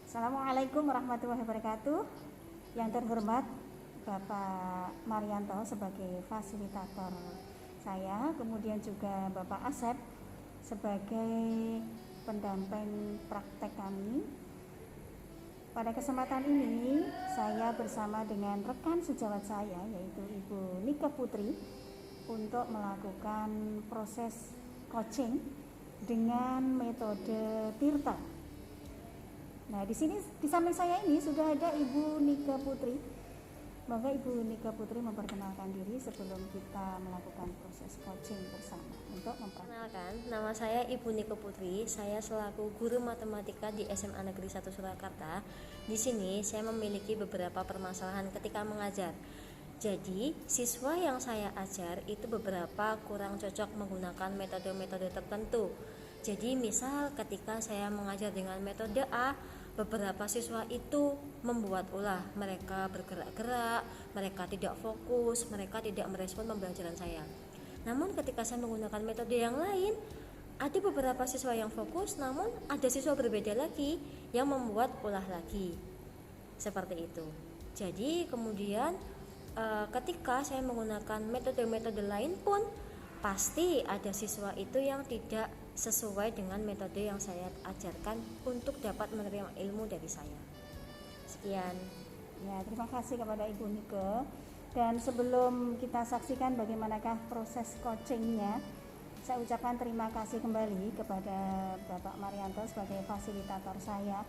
Assalamualaikum warahmatullahi wabarakatuh. Yang terhormat Bapak Marianto sebagai fasilitator saya, kemudian juga Bapak Asep sebagai pendamping praktek kami. Pada kesempatan ini saya bersama dengan rekan sejawat saya yaitu Ibu Nika Putri untuk melakukan proses coaching dengan metode Tirta. Nah, di sini di samping saya ini sudah ada Ibu Nika Putri. Maka Ibu Nika Putri memperkenalkan diri sebelum kita melakukan proses coaching bersama untuk Perkenalkan, nama saya Ibu Nika Putri. Saya selaku guru matematika di SMA Negeri 1 Surakarta. Di sini saya memiliki beberapa permasalahan ketika mengajar. Jadi, siswa yang saya ajar itu beberapa kurang cocok menggunakan metode-metode tertentu. Jadi misal ketika saya mengajar dengan metode A, beberapa siswa itu membuat ulah, mereka bergerak-gerak, mereka tidak fokus, mereka tidak merespon pembelajaran saya. Namun ketika saya menggunakan metode yang lain, ada beberapa siswa yang fokus, namun ada siswa berbeda lagi yang membuat ulah lagi. Seperti itu. Jadi kemudian ketika saya menggunakan metode-metode lain pun pasti ada siswa itu yang tidak sesuai dengan metode yang saya ajarkan untuk dapat menerima ilmu dari saya. Sekian. Ya, terima kasih kepada Ibu Nika. Dan sebelum kita saksikan bagaimanakah proses coachingnya, saya ucapkan terima kasih kembali kepada Bapak Marianto sebagai fasilitator saya,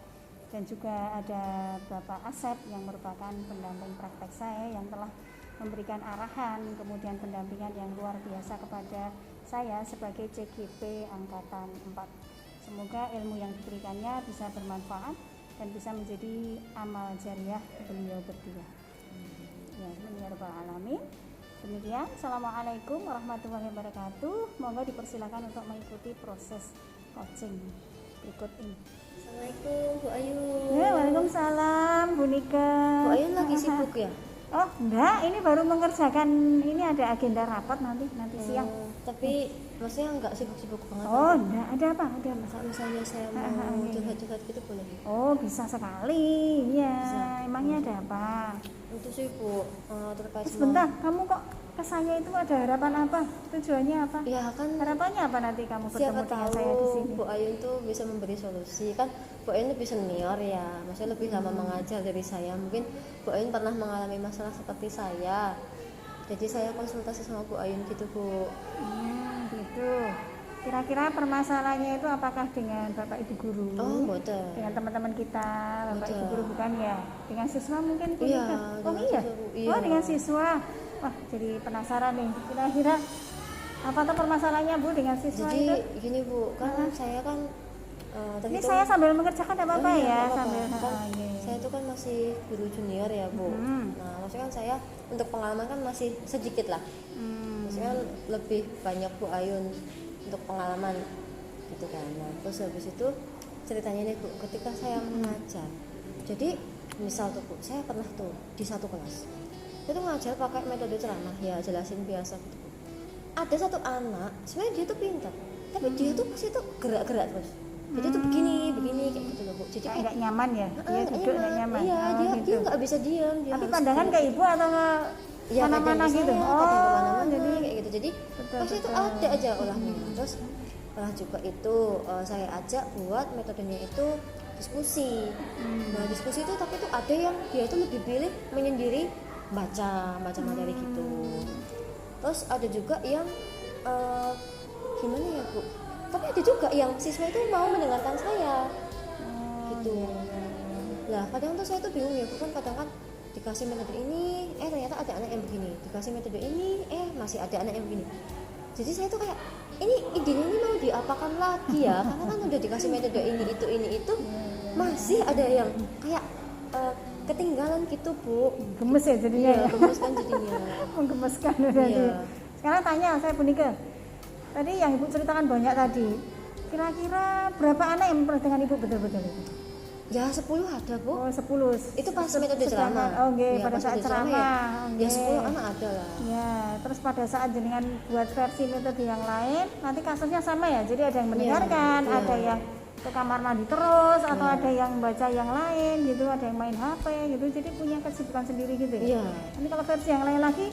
dan juga ada Bapak Asep yang merupakan pendamping praktek saya yang telah memberikan arahan kemudian pendampingan yang luar biasa kepada saya sebagai CGP Angkatan 4. Semoga ilmu yang diberikannya bisa bermanfaat dan bisa menjadi amal jariah beliau berdua. Ya, amin ya rabbal alamin. Demikian, assalamualaikum warahmatullahi wabarakatuh. Monggo dipersilakan untuk mengikuti proses coaching berikut ini. Assalamualaikum Bu Ayu. Ya, waalaikumsalam Bu Nika. Bu Ayu lagi sibuk ya? Oh enggak, ini baru mengerjakan, ini ada agenda rapat nanti siang. Tapi maksudnya enggak sibuk-sibuk banget. Oh enggak, ada apa? Ada apa? Kalau misalnya saya mau curhat-curhat gitu boleh? Oh bisa sekali, ya. Bisa. Emangnya ada apa? Itu sih Bu, terkait Sebentar, kamu kok ke saya itu ada harapan apa? Tujuannya apa? Ya kan Harapannya apa nanti kamu siapa bertemu dengan tahu saya di sini? Bu Ayun tuh bisa memberi solusi. Kan Bu Ayun lebih senior ya, maksudnya lebih lama mengajar dari saya. Mungkin Bu Ayun pernah mengalami masalah seperti saya, jadi saya konsultasi sama Bu Ayun gitu Bu. Gitu. Kira-kira permasalahannya itu apakah dengan Bapak Ibu Guru? Oh betul. Dengan teman-teman kita, Bapak Betul. Ibu Guru bukan ya? Dengan siswa mungkin? Iya, Oh dengan iya? siswa, Bu. Iya. Oh dengan siswa. Wah jadi penasaran nih, kira-kira apa tuh permasalahannya Bu dengan siswa Jadi itu? gini Bu, kan saya kan Ini saya sambil mengerjakan apa-apa iya, ya? nggak apa-apa. Sambil Kan iya. saya itu kan masih guru junior ya Bu. Nah maksudnya kan saya untuk pengalaman kan masih sedikit lah. Maksudnya lebih banyak Bu Ayun untuk pengalaman gitu kan. Nah terus habis itu ceritanya nih Bu, ketika saya mengajar, jadi misal tuh Bu, saya pernah tuh di satu kelas itu ngajar pakai metode ceramah ya, jelasin biasa gitu Bu. Ada satu anak sebenarnya dia tuh pintar, tapi dia tuh pasti tuh gerak-gerak terus. Jadi tuh begini kayak gitu loh Bu. Jadi Kayak nggak nyaman ya? Dia duduk nggak nyaman? Iya, Oh, dia gitu. nggak bisa diam. Dia Tapi harus pandangan gerak. ke ibu atau ke Ya, mana-mana kadang gitu? saya, kadang kemana-mana, jadi kayak gitu. Jadi betul, pasti itu betul. ada aja olahnya. Terus olah juga itu saya ajak buat metodenya itu diskusi. Nah diskusi itu tapi itu ada yang dia itu lebih pilih menyendiri baca materi gitu. Terus ada juga yang gimana ya Bu? Tapi ada juga yang siswa itu mau mendengarkan saya gitu. Lah kadang tuh saya tuh bingung ya, bukan kadang kan dikasih metode ini, ternyata ada anak yang begini, dikasih metode ini, masih ada anak yang begini. Jadi saya tuh kayak ini idenya ini mau diapakan lagi ya, karena kan udah dikasih metode ini itu, masih ada yang kayak ketinggalan gitu Bu. Gemes ya jadinya Iya, ya? gemes kan jadinya. Menggemaskan berarti. Iya. Sekarang tanya saya Bu Nika, tadi yang Ibu ceritakan banyak tadi, kira-kira berapa anak yang pernah dengan Ibu betul-betul itu? Ya 10 ada Bu. Oh 10. Itu pas metode ceramah. Oh nggih, Ya, pada pas saat metode ceramah. ya, ya 10 anak ada lah. Ya, terus pada saat jenengan buat versi metode yang lain, nanti kasusnya sama ya. Jadi ada yang mendengarkan, iya. ada yang ke kamar mandi terus atau Iya. ada yang baca yang lain gitu, ada yang main HP gitu, jadi punya kesibukan sendiri gitu ya. Iya. Ini kalau versi yang lain lagi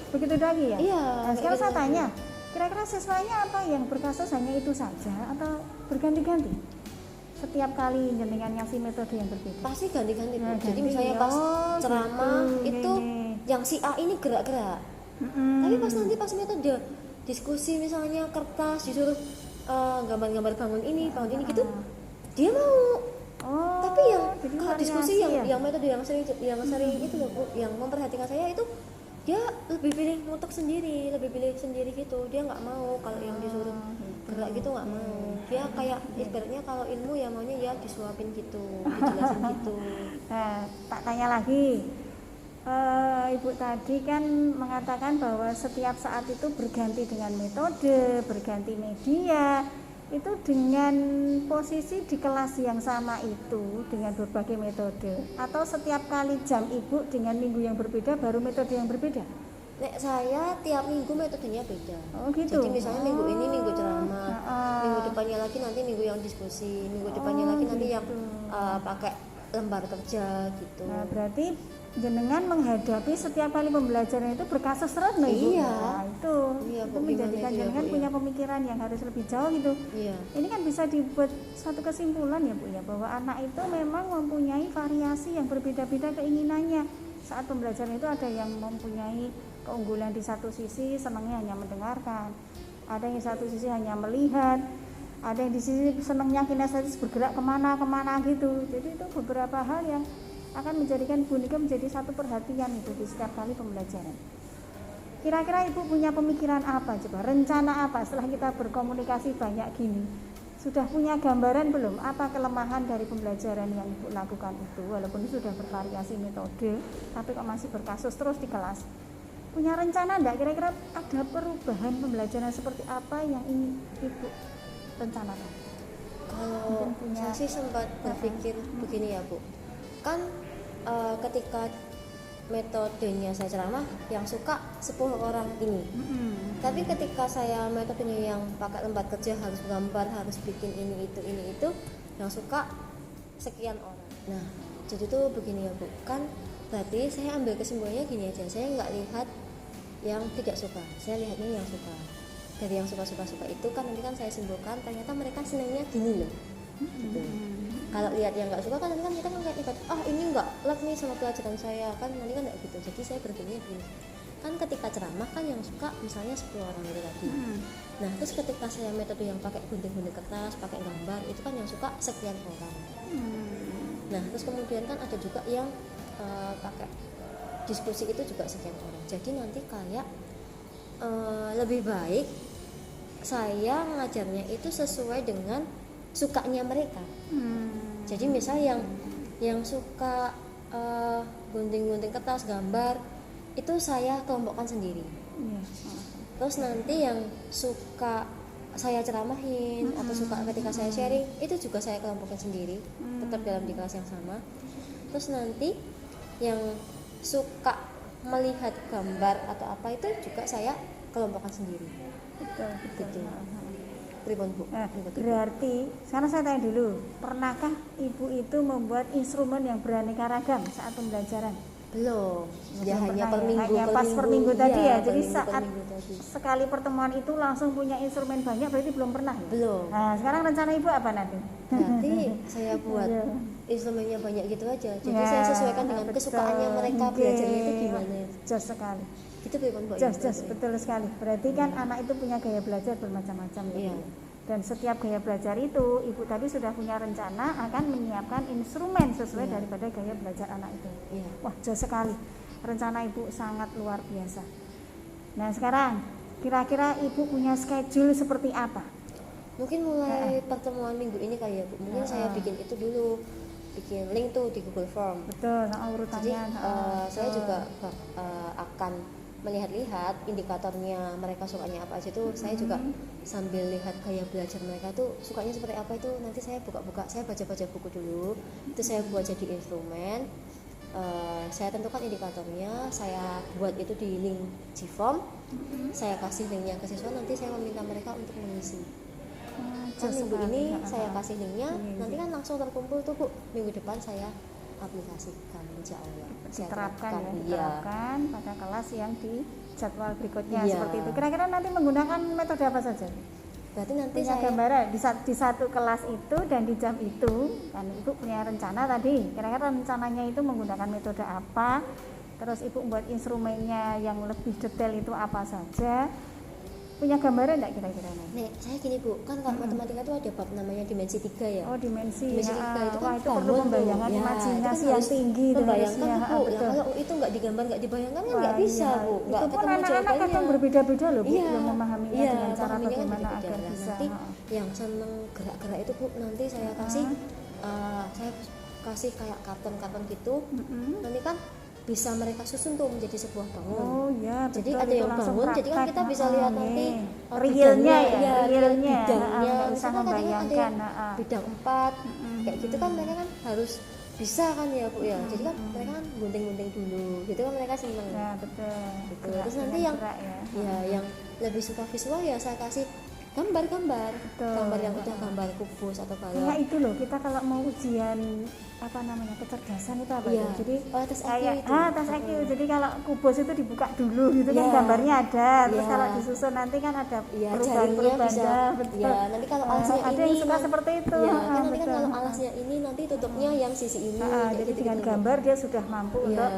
begitu lagi ya. Iya, Nah, kayak sekarang gitu saya lagi. tanya, kira-kira siswanya apa yang berkasus hanya itu saja atau berganti-ganti setiap kali jenengan ngasih metode yang berbeda? Pasti ganti-ganti, Bu. Nah, Jadi ganti, misalnya pas oh, ceramah gitu, itu gini. yang si A ini gerak-gerak. Tapi pas nanti pas metode diskusi misalnya kertas disuruh gambar-gambar bangun ini gitu, dia mau. Oh, Tapi yang jadi kalau diskusi variasi yang metode yang sering itu loh, Bu, yang memperhatikan saya itu dia lebih pilih ngutuk sendiri, lebih pilih sendiri gitu. Dia nggak mau kalau yang disuruh gerak gitu, nggak mau. Dia kayak ibaratnya kalau ilmu ya maunya ya disuapin gitu, dijelasin gitu. Nah, tak tanya lagi. Ibu tadi kan mengatakan bahwa setiap saat itu berganti dengan metode, berganti media, itu dengan posisi di kelas yang sama itu dengan berbagai metode, atau setiap kali jam ibu dengan minggu yang berbeda baru metode yang berbeda? Nek saya tiap minggu metodenya beda. Oh gitu. Jadi misalnya minggu ini minggu ceramah, minggu depannya lagi nanti minggu yang diskusi, minggu depannya lagi nanti yang pakai lembar kerja gitu. Nah, berarti jenengan menghadapi setiap kali pembelajaran itu berkasus terus loh Ibu. Iya. Nah, itu Iya, itu Bu, menjadikan gimana itu ya, jenengan Bu, punya ya? pemikiran yang harus lebih jauh gitu. Iya. Ini kan bisa dibuat suatu kesimpulan ya Bu ya, bahwa anak itu memang mempunyai variasi yang berbeda-beda keinginannya. Saat pembelajaran itu ada yang mempunyai keunggulan di satu sisi, senangnya hanya mendengarkan. Ada yang di satu sisi hanya melihat. Ada yang di sisi senangnya kinestesis bergerak kemana-kemana gitu. Jadi itu beberapa hal yang akan menjadikan Ibu Nike menjadi satu perhatian itu di setiap kali pembelajaran. Kira-kira Ibu punya pemikiran apa coba? Rencana apa setelah kita berkomunikasi banyak gini? Sudah punya gambaran belum apa kelemahan dari pembelajaran yang Ibu lakukan itu? Walaupun sudah bervariasi metode, tapi kok masih berkasus terus di kelas. Punya rencana enggak kira-kira ada perubahan pembelajaran seperti apa yang ingin Ibu rencanakan? Kalau Mungkin punya- saya sih sempat berpikir begini ya, Bu. Kan ketika metodenya saya ceramah yang suka 10 orang ini. Tapi ketika saya metodenya yang pakai lembar kerja, harus gambar, harus bikin ini itu yang suka sekian orang. Nah, jadi tuh begini ya, Bu. Kan berarti saya ambil kesimpulannya gini aja. Saya nggak lihat yang tidak suka. Saya lihatnya yang suka. Dari yang suka itu kan nanti kan saya simpulkan ternyata mereka senangnya gini loh. Gitu. Kalau lihat yang nggak suka kan nanti kan kita kan kayak ini nggak like nih sama pelajaran saya, kan nanti kan nggak gitu. Jadi saya berpikirnya gini, kan ketika ceramah kan yang suka misalnya 10 orang itu tadi. Nah terus ketika saya metode yang pakai gunting-gunting kertas, pakai gambar, itu kan yang suka sekian orang. Nah terus kemudian kan ada juga yang pakai diskusi itu juga sekian orang. Jadi nanti kayak lebih baik saya ngajarnya itu sesuai dengan sukanya mereka. Jadi misal yang suka gunting-gunting kertas, gambar, itu saya kelompokkan sendiri. Terus nanti yang suka saya ceramahin atau suka ketika saya sharing, itu juga saya kelompokkan sendiri, tetap dalam di kelas yang sama. Terus nanti yang suka melihat gambar atau apa itu juga saya kelompokkan sendiri. Betul. Gitu. Pripun, Bu? Nah, berarti sekarang saya tanya dulu, pernahkah Ibu itu membuat instrumen yang beraneka ragam saat pembelajaran? Belum. Ya Belum hanya pernah per ya? minggu. Hanya pas per minggu tadi ya. per Jadi minggu, saat per minggu tadi. sekali pertemuan itu langsung punya instrumen banyak, berarti belum pernah ya? Belum. Nah, sekarang rencana Ibu apa nanti? Nanti saya buat Iya. instrumennya banyak gitu aja. Jadi Ya, saya sesuaikan dengan betul. kesukaannya mereka Oke. belajarnya itu gimana. Jos sekali. Gitu pripun, Bu? Jos, betul sekali. Berarti kan anak itu punya gaya belajar bermacam-macam ya. Iya. Dan setiap gaya belajar itu, Ibu tadi sudah punya rencana akan menyiapkan instrumen sesuai daripada gaya belajar anak itu. Iya. Wah, jos sekali. Rencana Ibu sangat luar biasa. Nah, sekarang kira-kira Ibu punya schedule seperti apa? Mungkin mulai pertemuan minggu ini kali ya, Bu. Mungkin saya bikin itu dulu. Bikin link tuh di Google Form. Betul, Jadi urutannya. saya juga akan melihat-lihat indikatornya mereka sukanya apa aja tuh. Saya juga sambil lihat gaya belajar mereka tuh sukanya seperti apa itu. Nanti saya buka-buka, saya baca-baca buku dulu. Itu saya buat jadi instrumen. Saya tentukan indikatornya, saya buat itu di link Gform. Saya kasih linknya ke siswa, nanti saya meminta mereka untuk mengisi. Kan Jos minggu sekali. ini Ha, ha, saya ha. kasih linknya, Iya, nanti iya. kan langsung terkumpul tuh Bu. Minggu depan saya aplikasikan, insya Allah. Saya Diterapkan ya, iya. diterapkan pada kelas yang di jadwal berikutnya Iya. seperti itu. Kira-kira nanti menggunakan metode apa saja? Berarti nanti Punya saya gambaran di satu kelas itu dan di jam itu kan Ibu punya rencana tadi. Kira-kira rencananya itu menggunakan metode apa? Terus Ibu buat instrumennya yang lebih detail itu apa saja? Punya gambaran enggak kira-kira nanti? Nih, saya gini Bu, kan kalau matematika itu ada bab namanya dimensi 3 ya. Oh, dimensi. Dimensi Ya, 3 itu kan wah, itu perlu bangun tuh. pembayangan Ya, imajinasi itu kan yang harus tinggi itu membayangkan harusnya. tuh Bu. Ha, Nah, betul. kalau itu nggak digambar, nggak dibayangkan kan Wah, nggak bisa iya. Bu, nggak Itu pun ketemu anak-anak jawabannya. kadang berbeda-beda loh Bu, Iya, yang memahaminya iya, dengan cara memahaminya kan bagaimana beda-beda. agar Nah, bisa. nanti Ha. yang seneng gerak-gerak itu Bu, nanti saya kasih kayak karton-karton gitu. Mm-mm. Nanti kan bisa mereka susun tuh menjadi sebuah bangun. Oh iya, Jadi betul, ada itu yang langsung bangun, jadi kan praktek. kita bisa Ha, lihat nih. nanti Realnya ya, bidangnya, realnya. bidangnya, Ha, bisa misalkan kadang ada membayangkan. yang Ha. bidang 4 Mm-mm. kayak gitu kan mereka kan harus bisa kan ya Bu ya. Jadi kan mereka kan gunting-gunting dulu, gitu kan mereka seneng. Ya betul. Gitu. Gerak Terus nanti dengan yang gerak ya. ya yang lebih suka visual ya saya kasih gambar-gambar, Betul. gambar yang udah gambar kubus atau Kayak kayak itu loh, kita kalau mau ujian apa namanya kecerdasan itu apa Iya. itu? Jadi tes IQ kayak itu. tes IQ. Jadi kalau kubus itu dibuka dulu gitu kan Iya. gambarnya ada. Terus Iya. kalau disusun nanti kan ada Iya, perubahan-perubahan. jaringnya bisa. Ya, betul. Ya, nanti kalau alasnya ada ini yang suka seperti itu. Ya, Ha, kan nanti kan betul. kalau alasnya ini nanti tutupnya yang sisi ini. kayak Jadi gitu dengan gitu. gambar dia sudah mampu Iya. untuk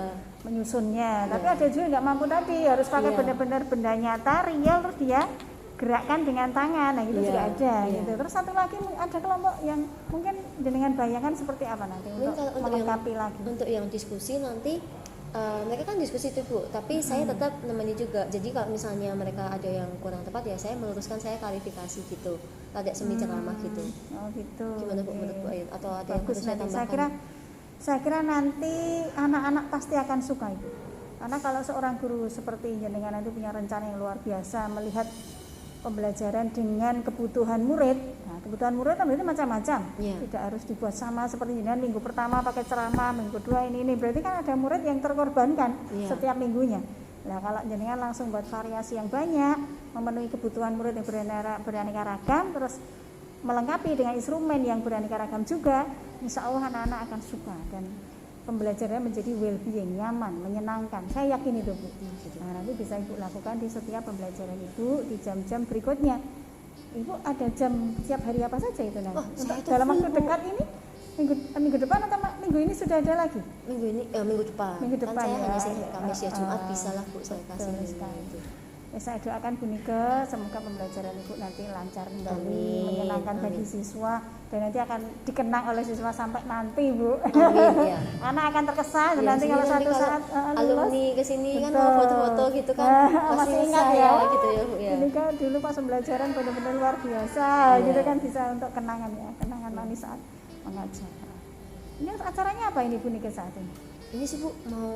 menyusunnya. Tapi Iya. ada juga yang nggak mampu tadi, harus pakai Iya. benar-benar benda nyata, real, terus dia gerakkan dengan tangan. Nah, itu Iya. juga ada Iya. gitu. Terus satu lagi ada kelompok yang mungkin dengan bayangan seperti apa nanti Mungkin untuk kalau melengkapi lagi. untuk yang diskusi nanti mereka kan diskusi tuh Bu, tapi saya tetap nemeni juga. Jadi kalau misalnya mereka ada yang kurang tepat ya saya meluruskan, saya klarifikasi gitu. Ada semi ceramah gitu. Oh gitu. Gimana Bu Oke. menurut Bu Ayun? Atau ada yang Bagus harus saya nanti. tambahkan? Saya kira nanti anak-anak pasti akan suka itu. Karena kalau seorang guru seperti jenengan nanti punya rencana yang luar biasa melihat pembelajaran dengan kebutuhan murid. Nah, kebutuhan murid kan berarti macam-macam. Iya. Tidak harus dibuat sama seperti jenengan minggu pertama pakai ceramah, minggu kedua ini. Berarti kan ada murid yang terkorbankan Iya. setiap minggunya. Nah, kalau jenengan langsung buat variasi yang banyak, memenuhi kebutuhan murid yang beraneka ragam, terus melengkapi dengan instrumen yang beraneka ragam juga, insya Allah anak-anak akan suka dan pembelajarannya menjadi well-being, nyaman, menyenangkan. Saya yakin itu Bu. Nah, nanti bisa Ibu lakukan di setiap pembelajaran Ibu di jam-jam berikutnya. Ibu ada jam setiap hari apa saja itu nanti? Oh, Untuk saya itu dalam full, waktu Bu. dekat ini, minggu depan atau minggu ini sudah ada lagi? Minggu ini minggu depan. Minggu Kan depan saya ya. hanya Senin, Kamis ya, Jumat Ah, bisa lah Bu saya kasih betul ini, sekali. gitu. Ya, saya doakan Bu Nike semoga pembelajaran Ibu nanti lancar kembali, Amin, menyenangkan bagi amin. siswa dan nanti akan dikenang oleh siswa sampai nanti Bu. Amin, ya. Anak akan terkesan Ya, nanti jadi kalau nanti suatu kalau saat lulus. alumni kesini kan Betul. mau foto-foto gitu kan pasti masih ingat saya ya gitu ya Bu ya. Ini kan dulu pas pembelajaran benar-benar luar biasa Iya. gitu kan, bisa untuk kenangan ya, kenangan manis saat mengajar. Ini acaranya apa ini Bu Nike saat ini? Ini sih Bu mau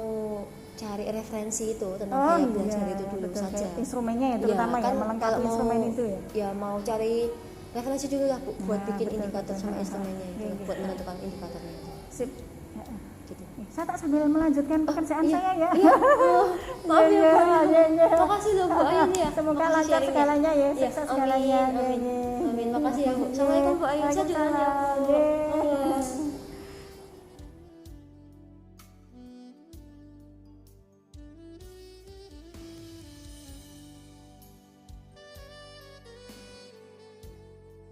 cari referensi itu tentang Oh gaya iya, belajar itu dulu betul, saja. kayak instrumennya ya terutama Iya, ya, melengkapi kalau instrumen itu ya. Ya mau cari referensi dulu lah Bu buat Nah, bikin betul, indikator betul. sama instrumennya itu, Iya, buat iya. menentukan indikatornya itu. Sip. Ya, Gitu. saya tak sambil melanjutkan pekerjaan iya, saya ya. Iya. Oh, maaf ya Bu. Iya, iya. Makasih loh Bu Ayun ya. Semoga Makasih lancar sharingnya. segalanya ya, Iya, sukses amin, segalanya. amin. Iya, iya. Amin. Makasih ya Bu. Assalamualaikum Bu Ayun. Saya juga ya Bu. Waalaikumsalam. Iya.